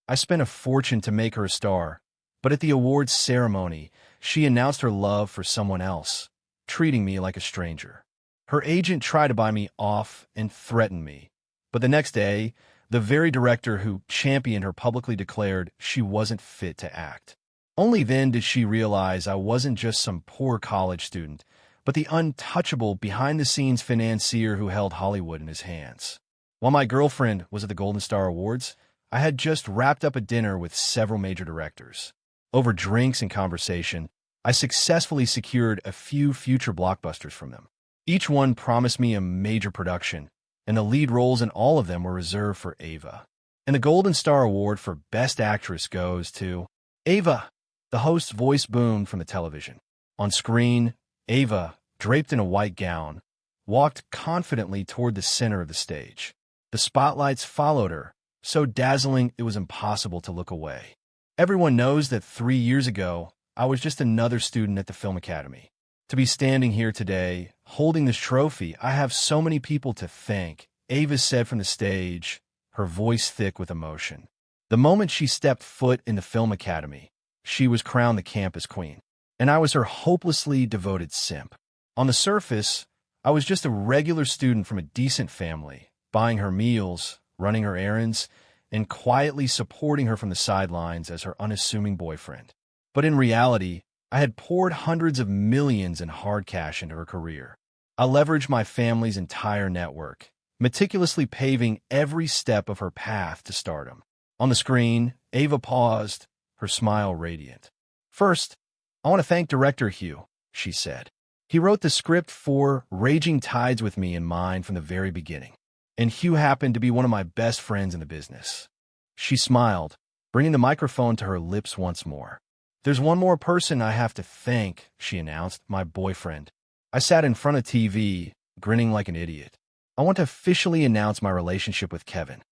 I spent a fortune to make her a star, but at the awards ceremony, she announced her love for someone else, treating me like a stranger. Her agent tried to buy me off and threatened me, but the next day, the very director who championed her publicly declared she wasn't fit to act. Only then did she realize I wasn't just some poor college student, but the untouchable behind-the-scenes financier who held Hollywood in his hands. While my girlfriend was at the Golden Star Awards, I had just wrapped up a dinner with several major directors. Over drinks and conversation, I successfully secured a few future blockbusters from them. Each one promised me a major production, and the lead roles in all of them were reserved for Ava. And the Golden Star Award for Best Actress goes to Ava. The host's voice boomed from the television. On screen, Ava, draped in a white gown, walked confidently toward the center of the stage. The spotlights followed her, so dazzling it was impossible to look away. Everyone knows that 3 years ago, I was just another student at the Film Academy. To be standing here today, holding this trophy, I have so many people to thank, Ava said from the stage, her voice thick with emotion. The moment she stepped foot in the Film Academy, she was crowned the campus queen, and I was her hopelessly devoted simp. On the surface, I was just a regular student from a decent family, buying her meals, running her errands, and quietly supporting her from the sidelines as her unassuming boyfriend. But in reality, I had poured hundreds of millions in hard cash into her career. I leveraged my family's entire network, meticulously paving every step of her path to stardom. On the screen, Ava paused, her smile radiant. "First, I want to thank director Hugh," she said. "He wrote the script for Raging Tides with me in mind from the very beginning. And Hugh happened to be one of my best friends in the business." She smiled, bringing the microphone to her lips once more. "There's one more person I have to thank," she announced, "my boyfriend." I sat in front of TV, grinning like an idiot. "I want to officially announce my relationship with Kevin."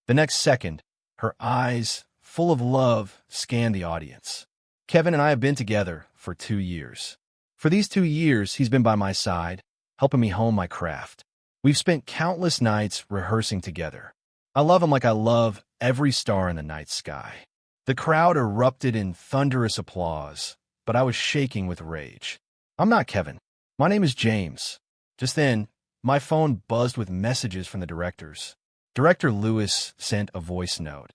The next second, her eyes, full of love, scanned the audience. "Kevin and I have been together for 2 years. For these 2 years, he's been by my side, helping me hone my craft. We've spent countless nights rehearsing together. I love him like I love every star in the night sky." The crowd erupted in thunderous applause, but I was shaking with rage. "I'm not Kevin. My name is James." Just then, my phone buzzed with messages from the directors. Director Lewis sent a voice note.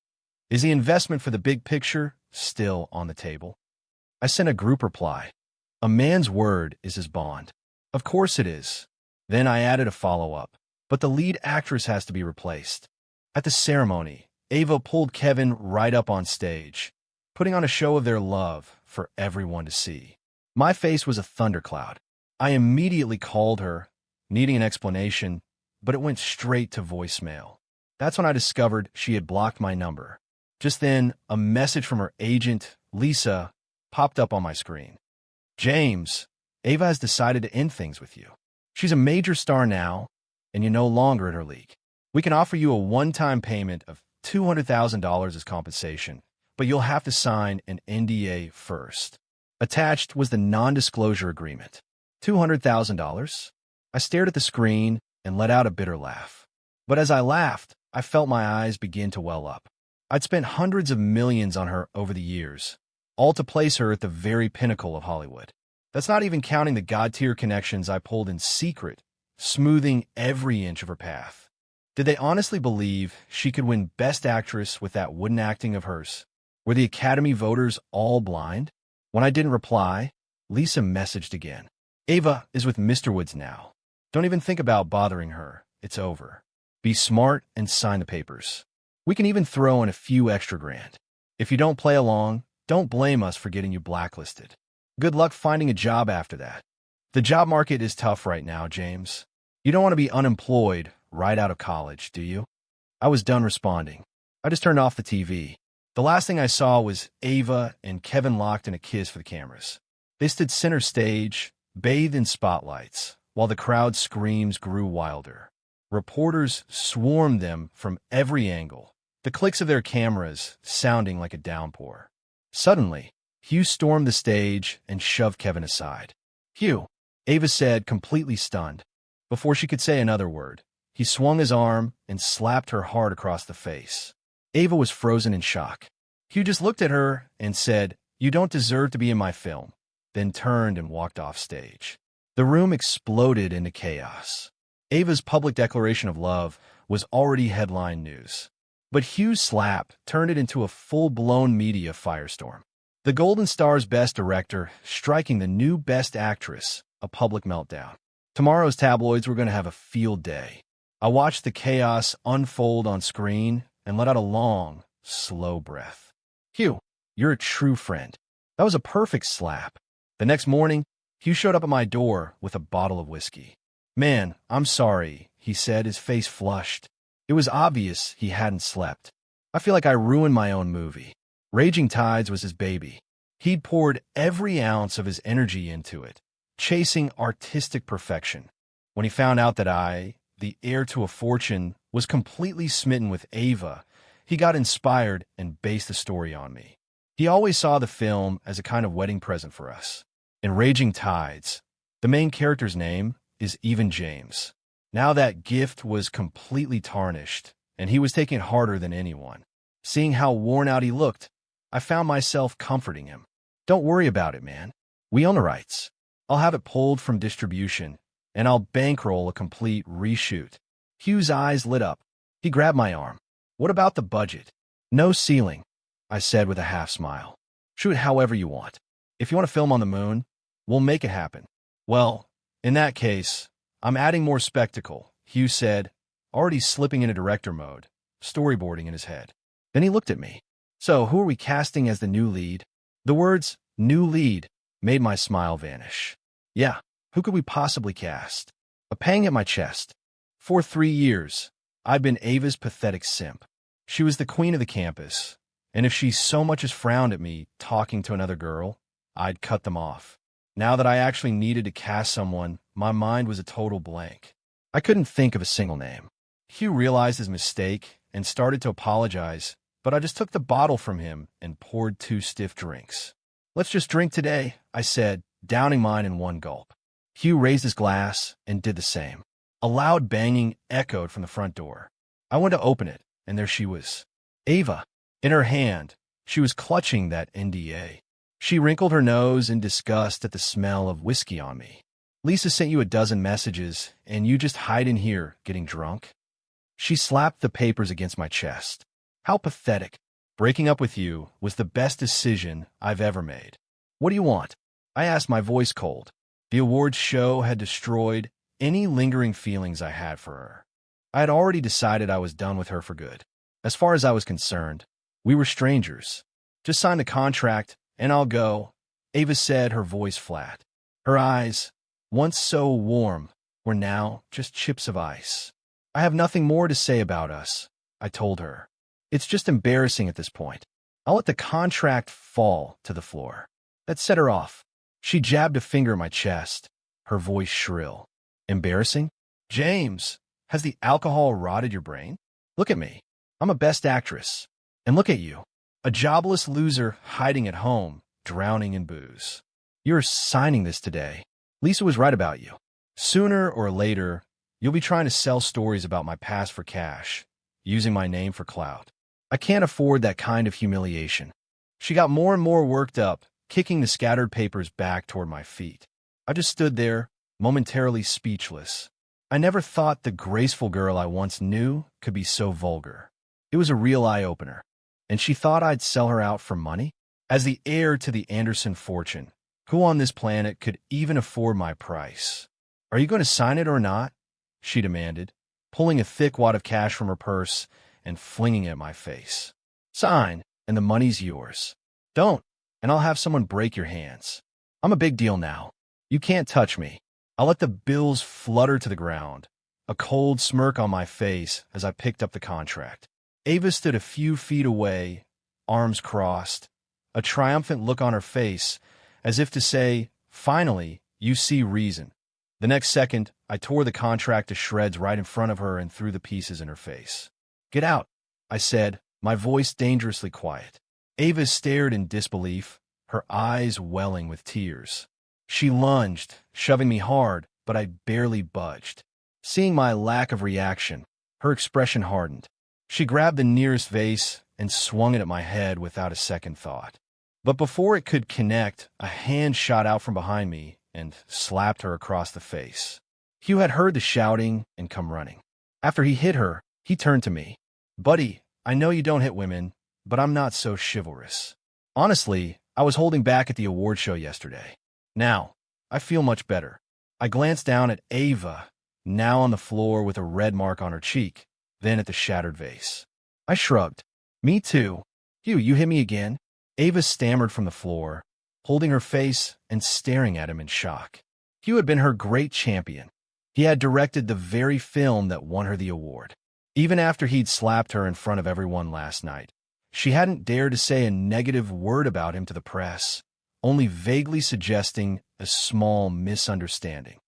"Is the investment for the big picture still on the table?" I sent a group reply. "A man's word is his bond." "Of course it is." Then I added a follow-up. "But the lead actress has to be replaced." At the ceremony, Ava pulled Kevin right up on stage, putting on a show of their love for everyone to see. My face was a thundercloud. I immediately called her, needing an explanation, but it went straight to voicemail. That's when I discovered she had blocked my number. Just then, a message from her agent, Lisa, popped up on my screen. "James, Ava has decided to end things with you. She's a major star now, and you're no longer in her league. We can offer you a one-time payment of $200,000 as compensation, but you'll have to sign an NDA first." Attached was the non-disclosure agreement. $200,000? I stared at the screen and let out a bitter laugh. But as I laughed, I felt my eyes begin to well up. I'd spent hundreds of millions on her over the years, all to place her at the very pinnacle of Hollywood. That's not even counting the god-tier connections I pulled in secret, smoothing every inch of her path. Did they honestly believe she could win Best Actress with that wooden acting of hers? Were the Academy voters all blind? When I didn't reply, Lisa messaged again. "Ava is with Mr. Woods now. Don't even think about bothering her. It's over. Be smart and sign the papers. We can even throw in a few extra grand. If you don't play along, don't blame us for getting you blacklisted. Good luck finding a job after that. The job market is tough right now, James. You don't want to be unemployed right out of college, do you?" I was done responding. I just turned off the TV. The last thing I saw was Ava and Kevin locked in a kiss for the cameras. They stood center stage, bathed in spotlights, while the crowd's screams grew wilder. Reporters swarmed them from every angle, the clicks of their cameras sounding like a downpour. Suddenly, Hugh stormed the stage and shoved Kevin aside. "Hugh," Ava said, completely stunned. Before she could say another word, he swung his arm and slapped her hard across the face. Ava was frozen in shock. Hugh just looked at her and said, "You don't deserve to be in my film," then turned and walked off stage. The room exploded into chaos. Ava's public declaration of love was already headline news. But Hugh's slap turned it into a full-blown media firestorm. The Golden Star's Best Director striking the new Best Actress, a public meltdown. Tomorrow's tabloids were going to have a field day. I watched the chaos unfold on screen and let out a long, slow breath. Hugh, you're a true friend. That was a perfect slap. The next morning, Hugh showed up at my door with a bottle of whiskey. "Man, I'm sorry," he said, his face flushed. It was obvious he hadn't slept. "I feel like I ruined my own movie." Raging Tides was his baby. He'd poured every ounce of his energy into it, chasing artistic perfection. When he found out that I, the heir to a fortune, was completely smitten with Ava, he got inspired and based the story on me. He always saw the film as a kind of wedding present for us. In Raging Tides, the main character's name is Evan James. Now that gift was completely tarnished, and he was taking it harder than anyone. Seeing how worn out he looked, I found myself comforting him. "Don't worry about it, man. We own the rights. I'll have it pulled from distribution, and I'll bankroll a complete reshoot." Hugh's eyes lit up. He grabbed my arm. "What about the budget?" "No ceiling," I said with a half-smile. "Shoot however you want. If you want to film on the moon, we'll make it happen." "Well, in that case, I'm adding more spectacle," Hugh said, already slipping into director mode, storyboarding in his head. Then he looked at me. "So, who are we casting as the new lead?" The words, "new lead," made my smile vanish. Yeah, who could we possibly cast? A pang at my chest. For 3 years, I'd been Ava's pathetic simp. She was the queen of the campus, and if she so much as frowned at me talking to another girl, I'd cut them off. Now that I actually needed to cast someone, my mind was a total blank. I couldn't think of a single name. Hugh realized his mistake and started to apologize, but I just took the bottle from him and poured 2 stiff drinks. "Let's just drink today," I said, downing mine in one gulp. Hugh raised his glass and did the same. A loud banging echoed from the front door. I went to open it, and there she was. Ava. In her hand, she was clutching that NDA. She wrinkled her nose in disgust at the smell of whiskey on me. "Lisa sent you a dozen messages, and you just hide in here, getting drunk?" She slapped the papers against my chest. "How pathetic. Breaking up with you was the best decision I've ever made." "What do you want?" I asked, my voice cold. The awards show had destroyed any lingering feelings I had for her. I had already decided I was done with her for good. As far as I was concerned, we were strangers. "Just sign the contract, and I'll go," Ava said, her voice flat. Her eyes, once so warm, were now just chips of ice. "I have nothing more to say about us," I told her. "It's just embarrassing at this point." I'll let the contract fall to the floor. That set her off. She jabbed a finger at my chest, her voice shrill. "Embarrassing? James, has the alcohol rotted your brain? Look at me. I'm a Best Actress. And look at you, a jobless loser hiding at home, drowning in booze. You're signing this today. Lisa was right about you. Sooner or later, you'll be trying to sell stories about my past for cash, using my name for clout. I can't afford that kind of humiliation." She got more and more worked up, kicking the scattered papers back toward my feet. I just stood there, momentarily speechless. I never thought the graceful girl I once knew could be so vulgar. It was a real eye-opener. And she thought I'd sell her out for money? As the heir to the Anderson fortune, who on this planet could even afford my price? "Are you going to sign it or not?" she demanded, pulling a thick wad of cash from her purse and flinging it at my face. "Sign, and the money's yours. Don't, and I'll have someone break your hands. I'm a big deal now. You can't touch me." I let the bills flutter to the ground, a cold smirk on my face as I picked up the contract. Ava stood a few feet away, arms crossed, a triumphant look on her face, as if to say, "Finally, you see reason." The next second, I tore the contract to shreds right in front of her and threw the pieces in her face. "Get out," I said, my voice dangerously quiet. Ava stared in disbelief, her eyes welling with tears. She lunged, shoving me hard, but I barely budged. Seeing my lack of reaction, her expression hardened. She grabbed the nearest vase and swung it at my head without a second thought. But before it could connect, a hand shot out from behind me and slapped her across the face. Hugh had heard the shouting and come running. After he hit her, he turned to me. "Buddy, I know you don't hit women, but I'm not so chivalrous. Honestly, I was holding back at the award show yesterday. Now, I feel much better." I glanced down at Ava, now on the floor with a red mark on her cheek, then at the shattered vase. I shrugged. "Me too. Hugh, you hit me again?" Ava stammered from the floor, holding her face and staring at him in shock. Hugh had been her great champion. He had directed the very film that won her the award. Even after he'd slapped her in front of everyone last night, she hadn't dared to say a negative word about him to the press, only vaguely suggesting a small misunderstanding.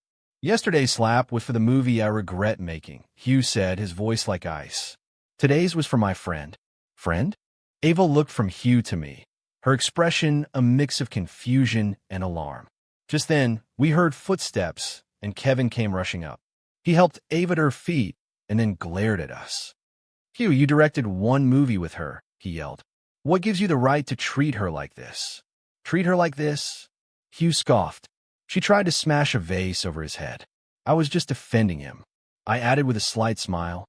"Yesterday's slap was for the movie I regret making," Hugh said, his voice like ice. "Today's was for my friend." "Friend?" Ava looked from Hugh to me, her expression a mix of confusion and alarm. Just then, we heard footsteps, and Kevin came rushing up. He helped Ava to her feet and then glared at us. "Hugh, you directed one movie with her," he yelled. "What gives you the right to treat her like this?" "Treat her like this?" Hugh scoffed. "She tried to smash a vase over his head. I was just defending him." I added with a slight smile.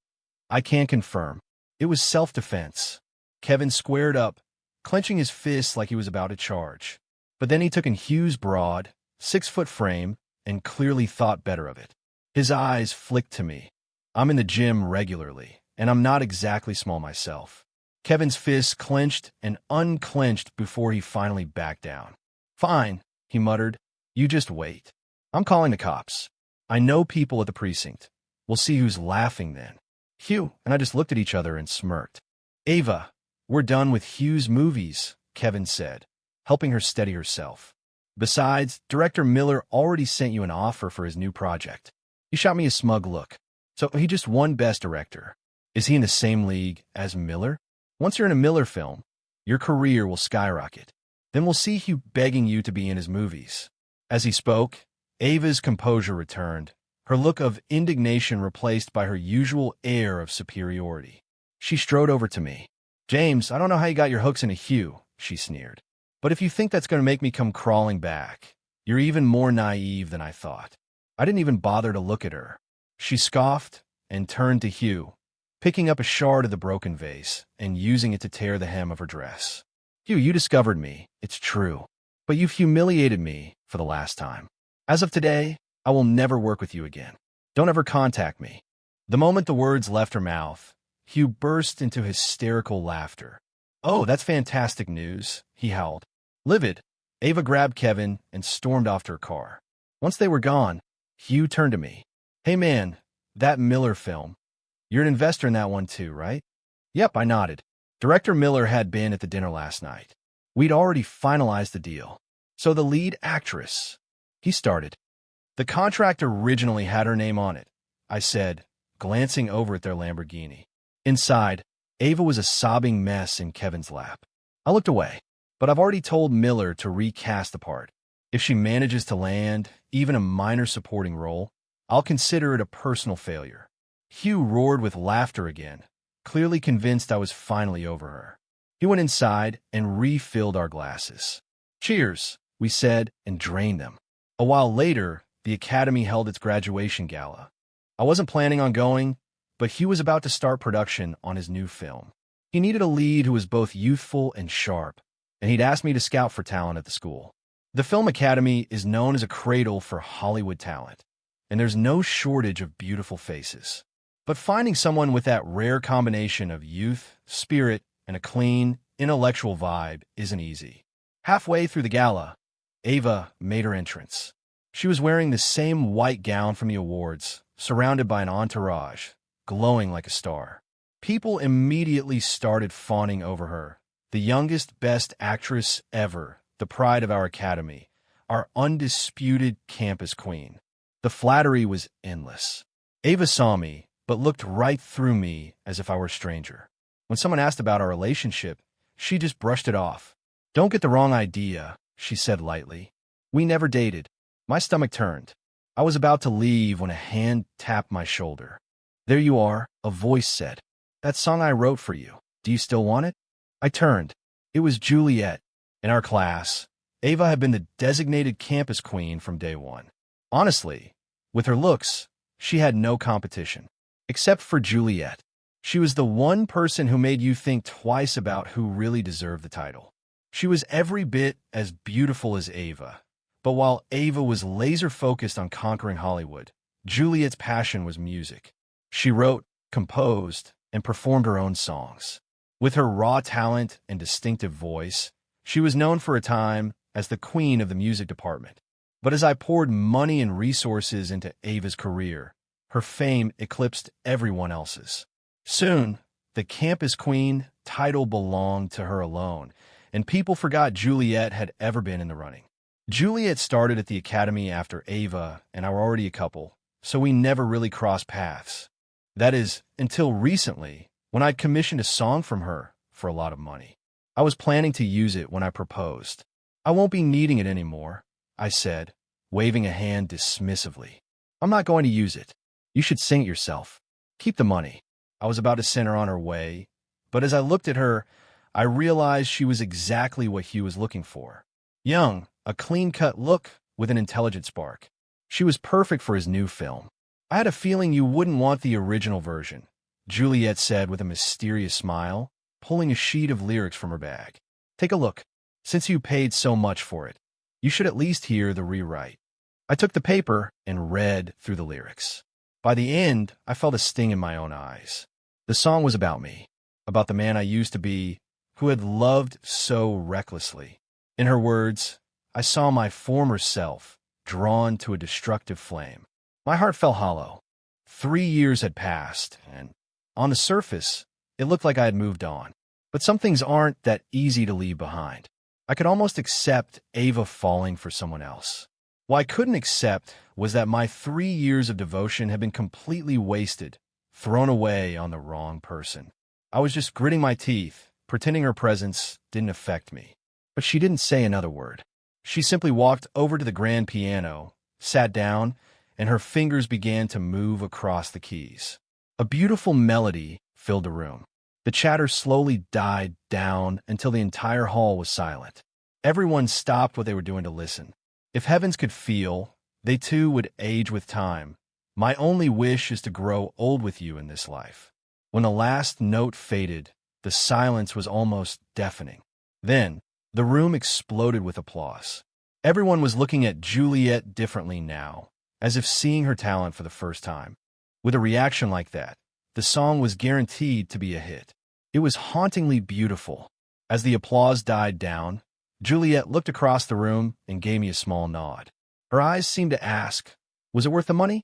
"I can confirm. It was self-defense." Kevin squared up, clenching his fists like he was about to charge. But then he took in Hugh's broad, 6-foot frame and clearly thought better of it. His eyes flicked to me. I'm in the gym regularly, and I'm not exactly small myself. Kevin's fists clenched and unclenched before he finally backed down. "Fine," he muttered. "You just wait. I'm calling the cops. I know people at the precinct. We'll see who's laughing then." Hugh and I just looked at each other and smirked. "Ava, we're done with Hugh's movies," Kevin said, helping her steady herself. "Besides, Director Miller already sent you an offer for his new project." He shot me a smug look. "So he just won Best Director. Is he in the same league as Miller? Once you're in a Miller film, your career will skyrocket. Then we'll see Hugh begging you to be in his movies." As he spoke, Ava's composure returned, her look of indignation replaced by her usual air of superiority. She strode over to me. "James, I don't know how you got your hooks into Hugh," she sneered. "But if you think that's going to make me come crawling back, you're even more naive than I thought." I didn't even bother to look at her. She scoffed and turned to Hugh, picking up a shard of the broken vase and using it to tear the hem of her dress. "Hugh, you discovered me, it's true, but you've humiliated me for the last time. As of today, I will never work with you again. Don't ever contact me." The moment the words left her mouth, Hugh burst into hysterical laughter. "Oh, that's fantastic news," he howled. Livid, Ava grabbed Kevin and stormed off to her car. Once they were gone, Hugh turned to me. "Hey man, that Miller film. You're an investor in that one too, right?" "Yep," I nodded. Director Miller had been at the dinner last night. We'd already finalized the deal. "So the lead actress," he started. "The contract originally had her name on it," I said, glancing over at their Lamborghini. Inside, Ava was a sobbing mess in Kevin's lap. I looked away, but I've already told Miller to recast the part. If she manages to land even a minor supporting role, I'll consider it a personal failure. Hugh roared with laughter again, clearly convinced I was finally over her. He went inside and refilled our glasses. "Cheers," we said, and drained them. A while later, the Academy held its graduation gala. I wasn't planning on going, but Hugh was about to start production on his new film. He needed a lead who was both youthful and sharp, and he'd asked me to scout for talent at the school. The Film Academy is known as a cradle for Hollywood talent, and there's no shortage of beautiful faces. But finding someone with that rare combination of youth, spirit, and a clean, intellectual vibe isn't easy. Halfway through the gala, Ava made her entrance. She was wearing the same white gown from the awards, surrounded by an entourage, glowing like a star. People immediately started fawning over her. The youngest best actress ever, the pride of our academy, our undisputed campus queen. The flattery was endless. Ava saw me, but looked right through me as if I were a stranger. When someone asked about our relationship, she just brushed it off. "Don't get the wrong idea," she said lightly. "We never dated." My stomach turned. I was about to leave when a hand tapped my shoulder. "There you are," a voice said. That song I wrote for you. Do you still want it? I turned. It was Juliet. In our class, Ava had been the designated campus queen from day one. Honestly, with her looks, she had no competition. Except for Juliet. She was the one person who made you think twice about who really deserved the title. She was every bit as beautiful as Ava. But while Ava was laser-focused on conquering Hollywood, Juliet's passion was music. She wrote, composed, and performed her own songs. With her raw talent and distinctive voice, she was known for a time as the queen of the music department. But as I poured money and resources into Ava's career, her fame eclipsed everyone else's. Soon, the campus queen title belonged to her alone, and people forgot Juliet had ever been in the running. Juliet started at the academy after Ava and I were already a couple, so we never really crossed paths. That is, until recently, when I'd commissioned a song from her for a lot of money. I was planning to use it when I proposed. I won't be needing it anymore, I said, waving a hand dismissively. I'm not going to use it. You should sing it yourself. Keep the money. I was about to send her on her way, but as I looked at her, I realized she was exactly what Hugh was looking for. Young, a clean-cut look with an intelligent spark. She was perfect for his new film. I had a feeling you wouldn't want the original version, Juliet said with a mysterious smile, pulling a sheet of lyrics from her bag. Take a look. Since you paid so much for it, you should at least hear the rewrite. I took the paper and read through the lyrics. By the end, I felt a sting in my own eyes. The song was about me, about the man I used to be, who had loved so recklessly. In her words, I saw my former self drawn to a destructive flame. My heart felt hollow. 3 years had passed, and on the surface, it looked like I had moved on. But some things aren't that easy to leave behind. I could almost accept Ava falling for someone else. What I couldn't accept was that my 3 years of devotion had been completely wasted, thrown away on the wrong person. I was just gritting my teeth, pretending her presence didn't affect me. But she didn't say another word. She simply walked over to the grand piano, sat down, and her fingers began to move across the keys. A beautiful melody filled the room. The chatter slowly died down until the entire hall was silent. Everyone stopped what they were doing to listen. If heavens could feel, they too would age with time. My only wish is to grow old with you in this life. When the last note faded, the silence was almost deafening. Then, the room exploded with applause. Everyone was looking at Juliet differently now, as if seeing her talent for the first time. With a reaction like that, the song was guaranteed to be a hit. It was hauntingly beautiful. As the applause died down, Juliet looked across the room and gave me a small nod. Her eyes seemed to ask, was it worth the money?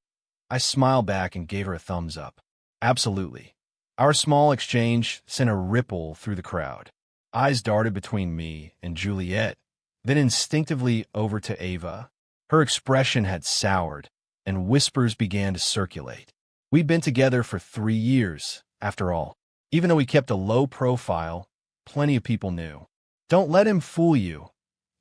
I smiled back and gave her a thumbs up. Absolutely. Our small exchange sent a ripple through the crowd. Eyes darted between me and Juliet, then instinctively over to Ava. Her expression had soured, and whispers began to circulate. We'd been together for 3 years, after all. Even though we kept a low profile, plenty of people knew. Don't let him fool you,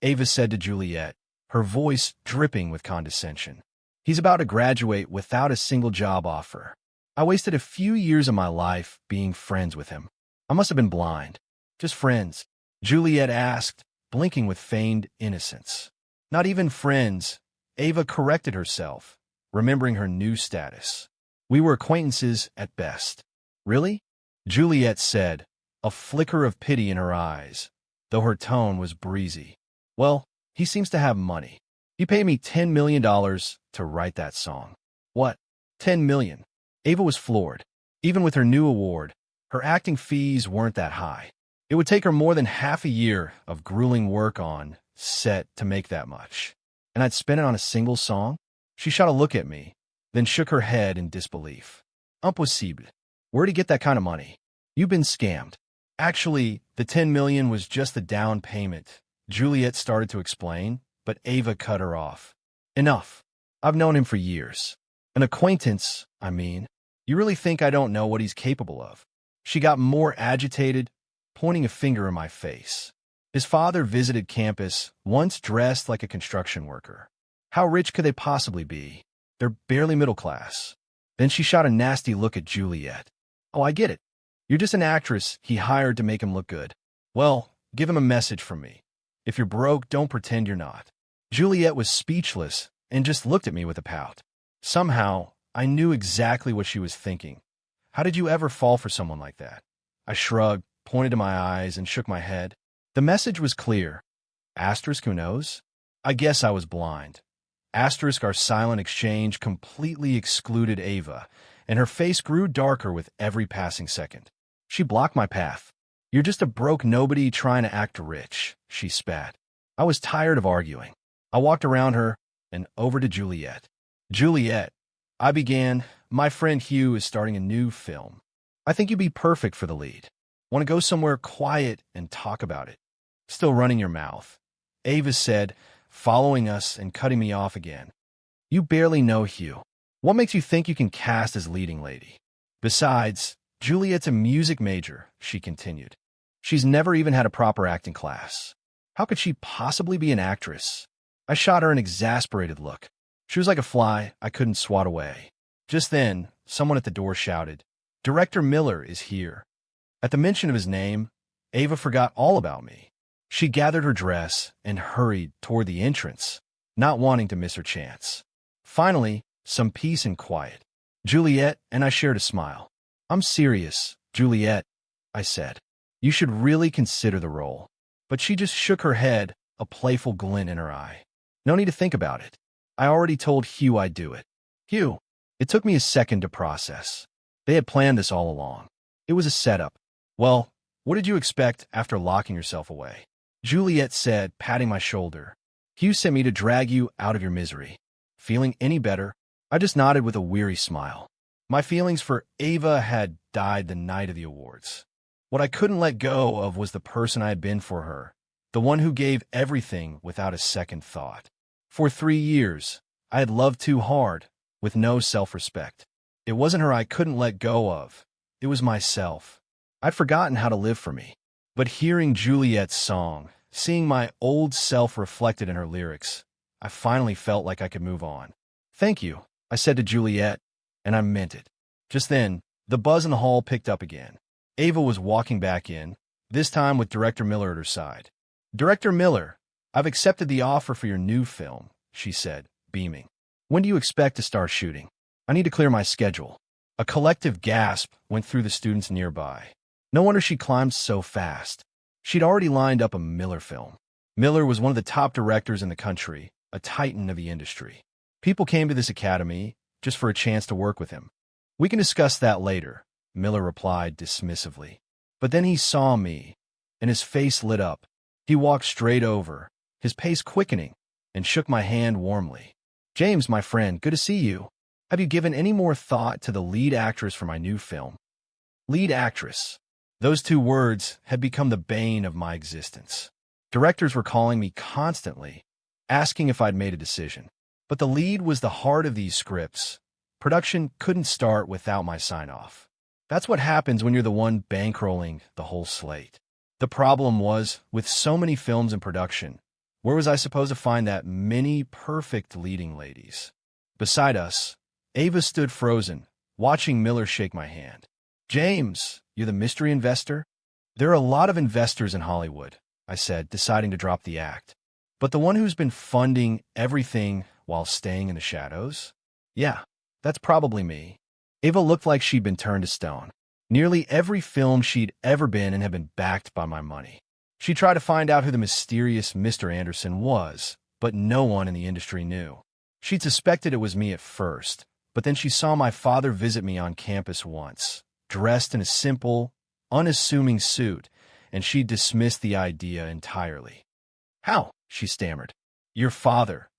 Ava said to Juliet, her voice dripping with condescension. He's about to graduate without a single job offer. I wasted a few years of my life being friends with him. I must have been blind. Just friends, Juliet asked, blinking with feigned innocence. Not even friends, Ava corrected herself, remembering her new status. We were acquaintances at best. Really? Juliet said, a flicker of pity in her eyes, though her tone was breezy. Well, he seems to have money. He paid me $10 million to write that song. What? $10 million? Ava was floored. Even with her new award, her acting fees weren't that high. It would take her more than half a year of grueling work on set to make that much. And I'd spend it on a single song? She shot a look at me, then shook her head in disbelief. Impossible. Where'd he get that kind of money? You've been scammed. Actually, the $10 million was just the down payment. Juliet started to explain, but Ava cut her off. Enough. I've known him for years. An acquaintance, I mean. You really think I don't know what he's capable of? She got more agitated, pointing a finger in my face. His father visited campus, once dressed like a construction worker. How rich could they possibly be? They're barely middle class. Then she shot a nasty look at Juliet. Oh, I get it. You're just an actress he hired to make him look good. Well, give him a message from me. If you're broke, don't pretend you're not. Juliet was speechless and just looked at me with a pout. Somehow, I knew exactly what she was thinking. How did you ever fall for someone like that? I shrugged, pointed to my eyes, and shook my head. The message was clear. Asterisk, who knows? I guess I was blind. Asterisk, our silent exchange completely excluded Ava, and her face grew darker with every passing second. She blocked my path. You're just a broke nobody trying to act rich, she spat. I was tired of arguing. I walked around her and over to Juliet. Juliet, I began, my friend Hugh is starting a new film. I think you'd be perfect for the lead. Want to go somewhere quiet and talk about it? Still running your mouth, Ava said, following us and cutting me off again. You barely know Hugh. What makes you think you can cast as leading lady? Besides, Juliet's a music major, she continued. She's never even had a proper acting class. How could she possibly be an actress? I shot her an exasperated look. She was like a fly I couldn't swat away. Just then, someone at the door shouted, Director Miller is here. At the mention of his name, Ava forgot all about me. She gathered her dress and hurried toward the entrance, not wanting to miss her chance. Finally, some peace and quiet. Juliet and I shared a smile. I'm serious, Juliet, I said. You should really consider the role. But she just shook her head, a playful glint in her eye. No need to think about it. I already told Hugh I'd do it. Hugh. It took me a second to process. They had planned this all along. It was a setup. Well, what did you expect after locking yourself away? Juliet said, patting my shoulder. Hugh sent me to drag you out of your misery. Feeling any better? I just nodded with a weary smile. My feelings for Ava had died the night of the awards. What I couldn't let go of was the person I had been for her, the one who gave everything without a second thought. For 3 years, I had loved too hard, with no self-respect. It wasn't her I couldn't let go of. It was myself. I'd forgotten how to live for me. But hearing Juliet's song, seeing my old self reflected in her lyrics, I finally felt like I could move on. Thank you, I said to Juliet, and I meant it. Just then, the buzz in the hall picked up again. Ava was walking back in, this time with Director Miller at her side. Director Miller, I've accepted the offer for your new film, she said, beaming. When do you expect to start shooting? I need to clear my schedule. A collective gasp went through the students nearby. No wonder she climbed so fast. She'd already lined up a Miller film. Miller was one of the top directors in the country, a titan of the industry. People came to this academy just for a chance to work with him. We can discuss that later, Miller replied dismissively. But then he saw me, and his face lit up. He walked straight over, his pace quickening, and shook my hand warmly. James, my friend, good to see you. Have you given any more thought to the lead actress for my new film? Lead actress. Those 2 words had become the bane of my existence. Directors were calling me constantly, asking if I'd made a decision. But the lead was the heart of these scripts. Production couldn't start without my sign-off. That's what happens when you're the one bankrolling the whole slate. The problem was, with so many films in production, where was I supposed to find that many perfect leading ladies? Beside us, Ava stood frozen, watching Miller shake my hand. James, you're the mystery investor? There are a lot of investors in Hollywood, I said, deciding to drop the act. But the one who's been funding everything while staying in the shadows? Yeah, that's probably me. Ava looked like she'd been turned to stone. Nearly every film she'd ever been in had been backed by my money. She tried to find out who the mysterious Mr. Anderson was, but no one in the industry knew. She'd suspected it was me at first, but then she saw my father visit me on campus once, dressed in a simple, unassuming suit, and she dismissed the idea entirely. How? She stammered. Your father.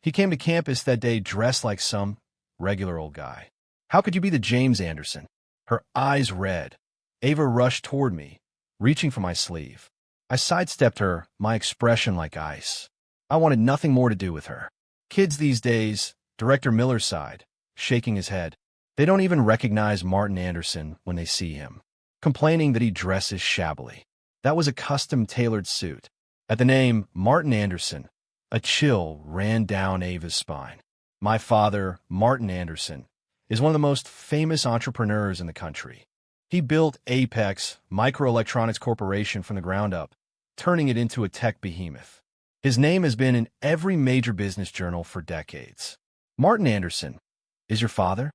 He came to campus that day dressed like some regular old guy. How could you be the James Anderson? Her eyes red. Ava rushed toward me, reaching for my sleeve. I sidestepped her, my expression like ice. I wanted nothing more to do with her. Kids these days, Director Miller sighed, shaking his head. They don't even recognize Martin Anderson when they see him, complaining that he dresses shabbily. That was a custom-tailored suit. At the name Martin Anderson, a chill ran down Ava's spine. My father, Martin Anderson, is one of the most famous entrepreneurs in the country. He built Apex Microelectronics Corporation from the ground up, turning it into a tech behemoth. His name has been in every major business journal for decades. Martin Anderson, is your father?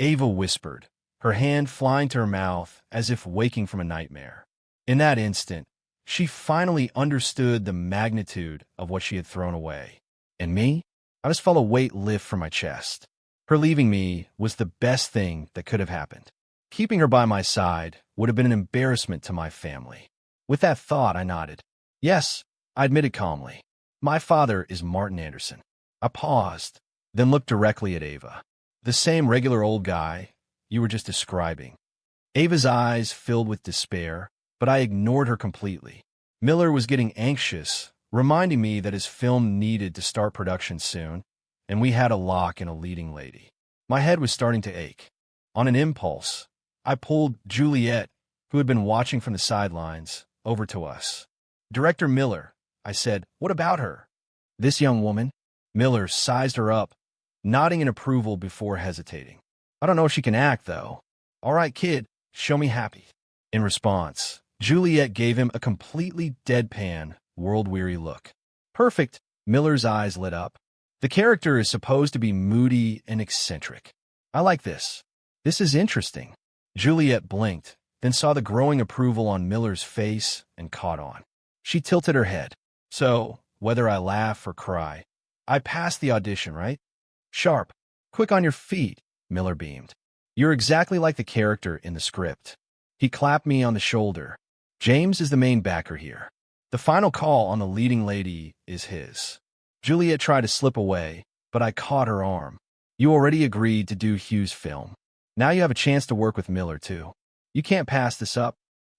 Ava whispered, her hand flying to her mouth as if waking from a nightmare. In that instant, she finally understood the magnitude of what she had thrown away. And me? I just felt a weight lift from my chest. Her leaving me was the best thing that could have happened. Keeping her by my side would have been an embarrassment to my family. With that thought, I nodded. Yes, I admitted calmly. My father is Martin Anderson. I paused, then looked directly at Ava. The same regular old guy you were just describing. Ava's eyes filled with despair, but I ignored her completely. Miller was getting anxious, reminding me that his film needed to start production soon, and we had a lock in a leading lady. My head was starting to ache. On an impulse, I pulled Juliet, who had been watching from the sidelines, over to us. Director Miller, I said, what about her? This young woman? Miller sized her up, nodding in approval before hesitating. I don't know if she can act, though. All right, kid, show me happy. In response, Juliet gave him a completely deadpan, world-weary look. Perfect, Miller's eyes lit up. The character is supposed to be moody and eccentric. I like this. This is interesting. Juliet blinked, then saw the growing approval on Miller's face and caught on. She tilted her head. So, whether I laugh or cry, I passed the audition, right? Sharp. Quick on your feet, Miller beamed. You're exactly like the character in the script. He clapped me on the shoulder. James is the main backer here. The final call on the leading lady is his. Juliet tried to slip away, but I caught her arm. You already agreed to do Hugh's film. Now you have a chance to work with Miller, too. You can't pass this up.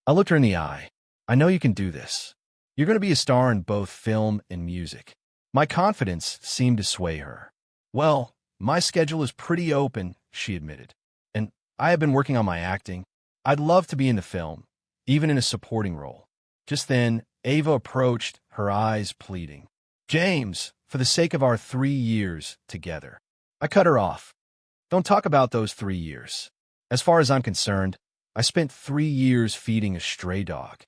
I looked her in the eye. I know you can do this. You're going to be a star in both film and music. My confidence seemed to sway her. Well, my schedule is pretty open, she admitted. And I have been working on my acting. I'd love to be in the film, even in a supporting role. Just then, Ava approached, her eyes pleading. James, for the sake of our 3 years together. I cut her off. Don't talk about those 3 years. As far as I'm concerned, I spent 3 years feeding a stray dog.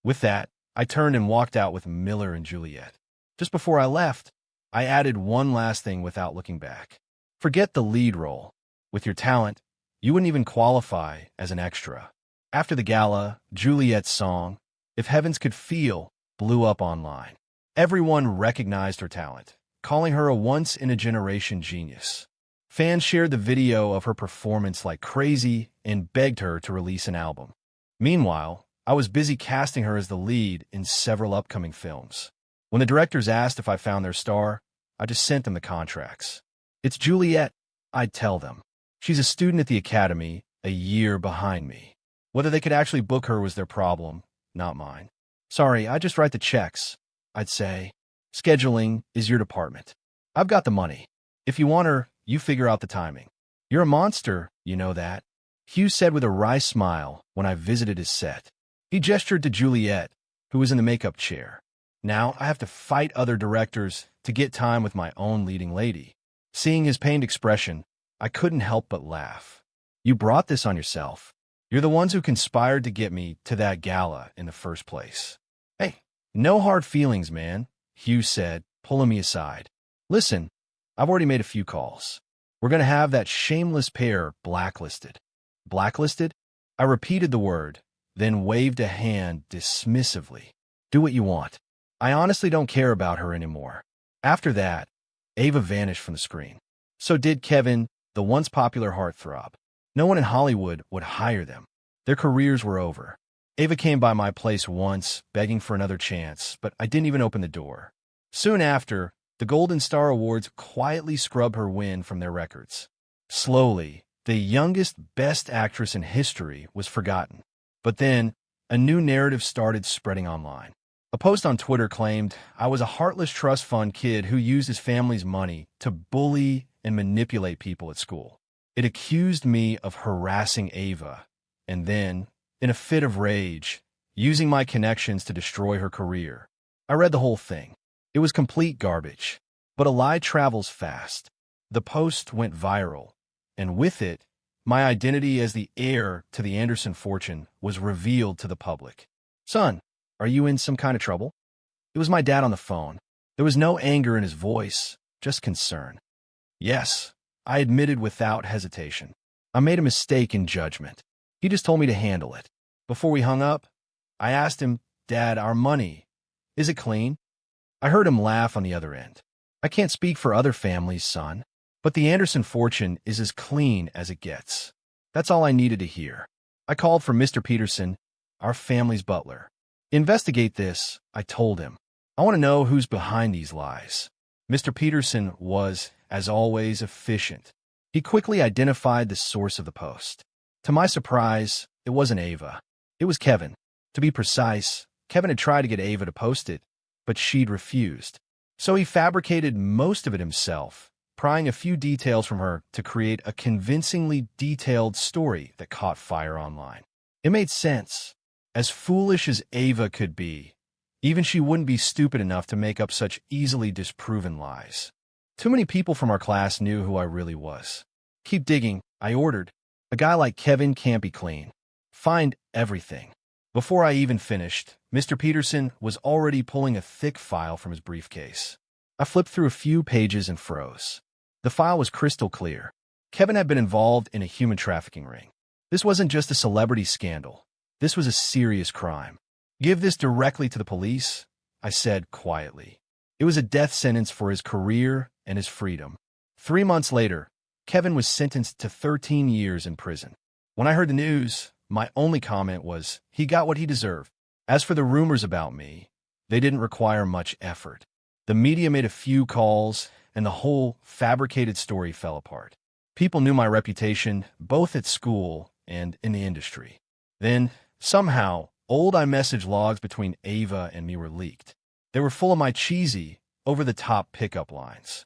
With that, I turned and walked out with Miller and Juliet. Just before I left, I added one last thing without looking back. Forget the lead role. With your talent, you wouldn't even qualify as an extra. After the gala, Juliet's song, If Heavens Could Feel, blew up online. Everyone recognized her talent, calling her a once-in-a-generation genius. Fans shared the video of her performance like crazy and begged her to release an album. Meanwhile, I was busy casting her as the lead in several upcoming films. When the directors asked if I found their star, I just sent them the contracts. It's Juliet, I'd tell them. She's a student at the academy, a year behind me. Whether they could actually book her was their problem, not mine. Sorry, I just write the checks, I'd say. Scheduling is your department. I've got the money. If you want her, you figure out the timing. You're a monster, you know that. Hugh said with a wry smile when I visited his set. He gestured to Juliet, who was in the makeup chair. Now I have to fight other directors to get time with my own leading lady. Seeing his pained expression, I couldn't help but laugh. You brought this on yourself. You're the ones who conspired to get me to that gala in the first place. Hey, no hard feelings, man, Hugh said, pulling me aside. Listen, I've already made a few calls. We're going to have that shameless pair blacklisted. Blacklisted? I repeated the word, then waved a hand dismissively. Do what you want. I honestly don't care about her anymore. After that, Ava vanished from the screen. So did Kevin, the once popular heartthrob. No one in Hollywood would hire them. Their careers were over. Ava came by my place once, begging for another chance, but I didn't even open the door. Soon after, the Golden Star Awards quietly scrubbed her win from their records. Slowly, the youngest Best Actress in history was forgotten. But then, a new narrative started spreading online. A post on Twitter claimed I was a heartless trust fund kid who used his family's money to bully and manipulate people at school. It accused me of harassing Ava, and then, in a fit of rage, using my connections to destroy her career. I read the whole thing. It was complete garbage. But a lie travels fast. The post went viral, and with it, My identity as the heir to the Anderson fortune was revealed to the public. Son, are you in some kind of trouble? It was my dad on the phone. There was no anger in his voice, just concern. Yes, I admitted without hesitation. I made a mistake in judgment. He just told me to handle it. Before we hung up, I asked him, Dad, our money, is it clean? I heard him laugh on the other end. I can't speak for other families, son, but the Anderson fortune is as clean as it gets. That's all I needed to hear. I called for Mr. Peterson, our family's butler. Investigate this, I told him. I want to know who's behind these lies. Mr. Peterson was, as always, efficient. He quickly identified the source of the post. To my surprise, it wasn't Ava. It was Kevin. To be precise, Kevin had tried to get Ava to post it, but she'd refused. So he fabricated most of it himself, prying a few details from her to create a convincingly detailed story that caught fire online. It made sense. As foolish as Ava could be, even she wouldn't be stupid enough to make up such easily disproven lies. Too many people from our class knew who I really was. Keep digging, I ordered. A guy like Kevin can't be clean. Find everything. Before I even finished, Mr. Peterson was already pulling a thick file from his briefcase. I flipped through a few pages and froze. The file was crystal clear. Kevin had been involved in a human trafficking ring. This wasn't just a celebrity scandal. This was a serious crime. Give this directly to the police, I said quietly. It was a death sentence for his career and his freedom. 3 months later, Kevin was sentenced to 13 years in prison. When I heard the news, my only comment was, he got what he deserved. As for the rumors about me, they didn't require much effort. The media made a few calls, and the whole fabricated story fell apart. People knew my reputation, both at school and in the industry. Then, somehow, old iMessage logs between Ava and me were leaked. They were full of my cheesy, over-the-top pickup lines.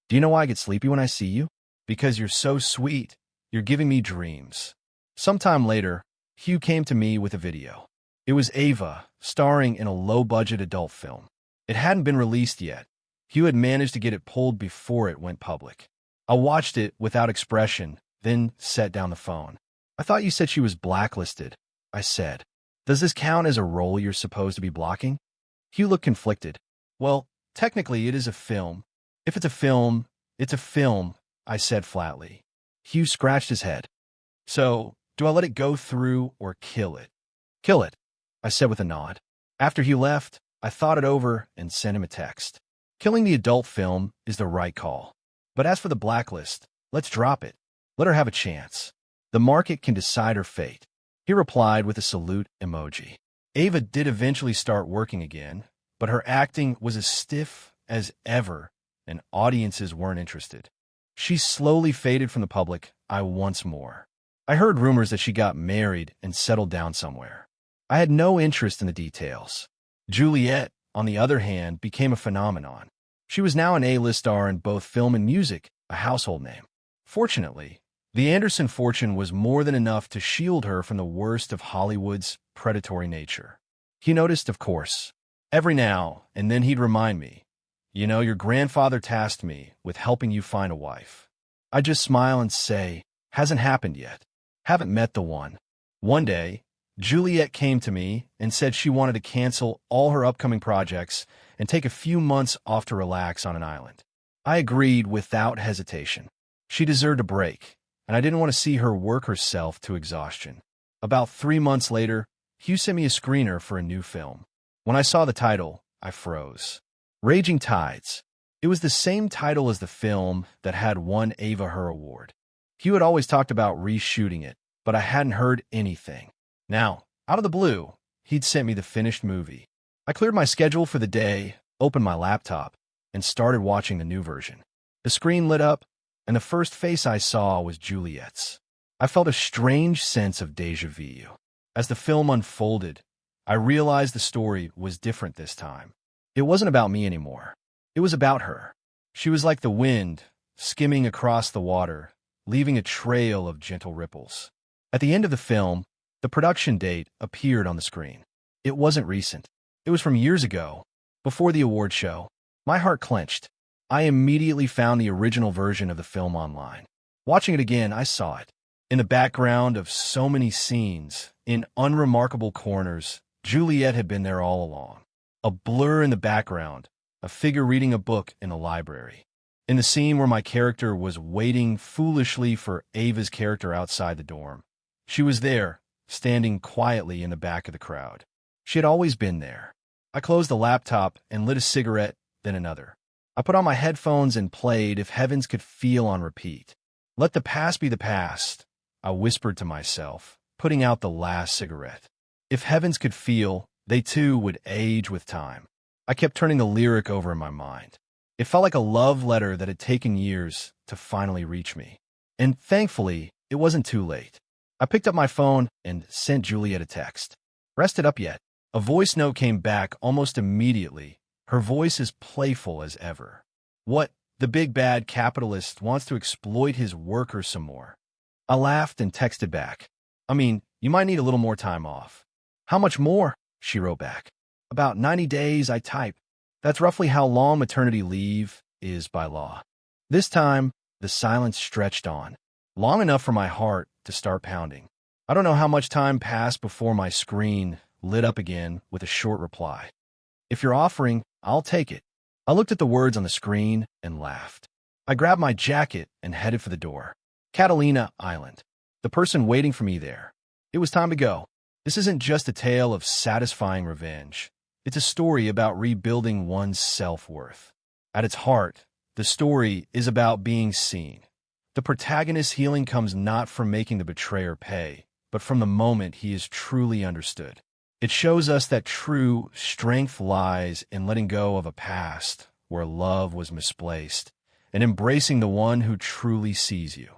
Do you know why I get sleepy when I see you? Because you're so sweet. You're giving me dreams. Sometime later, Hugh came to me with a video. It was Ava, starring in a low-budget adult film. It hadn't been released yet. Hugh had managed to get it pulled before it went public. I watched it without expression, then set down the phone. I thought you said she was blacklisted, I said. Does this count as a role you're supposed to be blocking? Hugh looked conflicted. Well, technically it is a film. If it's a film, it's a film, I said flatly. Hugh scratched his head. So, do I let it go through or kill it? Kill it, I said with a nod. After Hugh left, I thought it over and sent him a text. Killing the adult film is the right call. But as for the blacklist, let's drop it. Let her have a chance. The market can decide her fate. He replied with a salute emoji. Ava did eventually start working again, but her acting was as stiff as ever, and audiences weren't interested. She slowly faded from the public eye once more. I heard rumors that she got married and settled down somewhere. I had no interest in the details. Juliet, on the other hand, became a phenomenon. She was now an A-list star in both film and music, a household name. Fortunately, the Anderson fortune was more than enough to shield her from the worst of Hollywood's predatory nature. He noticed, of course. Every now and then he'd remind me, you know, your grandfather tasked me with helping you find a wife. I'd just smile and say, hasn't happened yet. Haven't met the one. One day, Juliet came to me and said she wanted to cancel all her upcoming projects and take a few months off to relax on an island. I agreed without hesitation. She deserved a break, and I didn't want to see her work herself to exhaustion. About 3 months later, Hugh sent me a screener for a new film. When I saw the title, I froze. Raging Tides. It was the same title as the film that had won Ava her award. Hugh had always talked about reshooting it, but I hadn't heard anything. Now, out of the blue, he'd sent me the finished movie. I cleared my schedule for the day, opened my laptop, and started watching the new version. The screen lit up, and the first face I saw was Juliet's. I felt a strange sense of déjà vu. As the film unfolded, I realized the story was different this time. It wasn't about me anymore. It was about her. She was like the wind, skimming across the water, leaving a trail of gentle ripples. At the end of the film, the production date appeared on the screen. It wasn't recent. It was from years ago, before the award show. My heart clenched. I immediately found the original version of the film online. Watching it again, I saw it. In the background of so many scenes, in unremarkable corners, Juliet had been there all along. A blur in the background, a figure reading a book in a library. In the scene where my character was waiting foolishly for Ava's character outside the dorm, she was there, standing quietly in the back of the crowd. She had always been there. I closed the laptop and lit a cigarette, then another. I put on my headphones and played If Heavens Could Feel on repeat. Let the past be the past, I whispered to myself, putting out the last cigarette. If heavens could feel, they too would age with time. I kept turning the lyric over in my mind. It felt like a love letter that had taken years to finally reach me. And thankfully, it wasn't too late. I picked up my phone and sent Juliet a text. Rested up yet? A voice note came back almost immediately, her voice as playful as ever. What? The big bad capitalist wants to exploit his workers some more. I laughed and texted back. I mean, you might need a little more time off. How much more? She wrote back. About 90 days, I type. That's roughly how long maternity leave is by law. This time, the silence stretched on, long enough for my heart to start pounding. I don't know how much time passed before my screen lit up again with a short reply. If you're offering, I'll take it. I looked at the words on the screen and laughed. I grabbed my jacket and headed for the door. Catalina Island. The person waiting for me there. It was time to go. This isn't just a tale of satisfying revenge. It's a story about rebuilding one's self-worth. At its heart, the story is about being seen. The protagonist's healing comes not from making the betrayer pay, but from the moment he is truly understood. It shows us that true strength lies in letting go of a past where love was misplaced and embracing the one who truly sees you.